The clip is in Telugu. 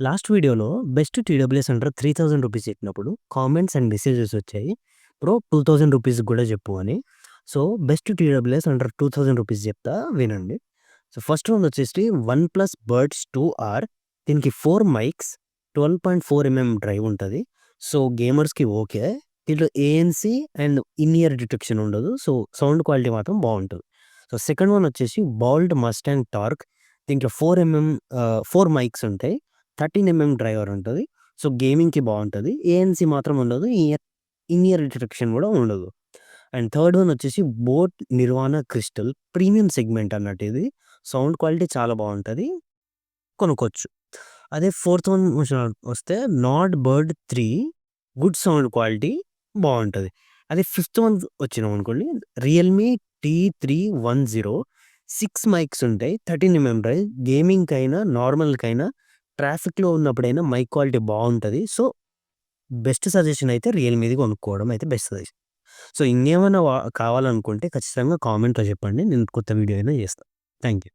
లాస్ట్ వీడియోలో బెస్ట్ టీడబ్ల్యూఎస్ అండర్ 3000 రూపీస్ చెప్పినప్పుడు కామెంట్స్ అండ్ మెసేజెస్ వచ్చాయి. బ్రో 2000 రూపీస్‌కి గూడా జెప్పు అని. So, best TWS under 2000 rupees జెప్తా వినండి. సో, ఫస్ట్ వన్ వచ్చేసి వన్‌ప్లస్ బర్డ్స్ 2R. దీనికి 4 మైక్స్, 12.4 డ్రైవ్ ఉంటది. సో, గేమర్స్‌కి ఓకే. దీంట్లో ANC and in ear detection ఉండదు. సో, సౌండ్ క్వాలిటీ మాత్రం బావుంటది. సో, సెకండ్ వన్ వచ్చేసి బాల్డ్ మస్టాంగ్ టార్క్. దీంట్లో 4 మైక్స్ ఉంటాయి. 13 డ్రైవర్ ఉంటది. సో, గేమింగ్‌కి బావుంటది. ఏఎన్‌సి మాత్రం ఉండదు. ఇన్ ఇయర్ డిటెక్షన్ గూడా ఉండదు. అండ్ థర్డ్ వన్ వచ్చేసి బోట్ నిర్వాణ క్రిస్టల్ ప్రీమియం సెగ్మెంట్ అన్నట్టు ఇది. సౌండ్ క్వాలిటీ చాలా బావుంటది. కొనుక్కోవచ్చు. అదే ఫోర్త్ వన్ వస్తే నాడ్ బర్డ్ 3 గుడ్ సౌండ్ క్వాలిటీ బావుంటది. అదే ఫిఫ్త్ వన్ వచ్చినామనుకోండి రియల్‌మీ టీ310 6 మైక్స్ ఉంటాయి. 13 డ్రైవ్ గేమింగ్‌కైనా, నార్మల్‌కైనా, ట్రాఫిక్‌లో ఉన్నప్పుడైనా మైక్ క్వాలిటీ బావుంటది. సో, బెస్ట్ సజెషన్ అయితే రియల్‌మీది కొనుక్కోవడం అయితే బెస్ట్ సజెషన్. సో, ఇంకేమైనా కావాలనుకుంటే ఖచ్చితంగా కామెంట్‌లో చెప్పండి. నేను కొత్త వీడియో అయినా చేస్తా. Thank you.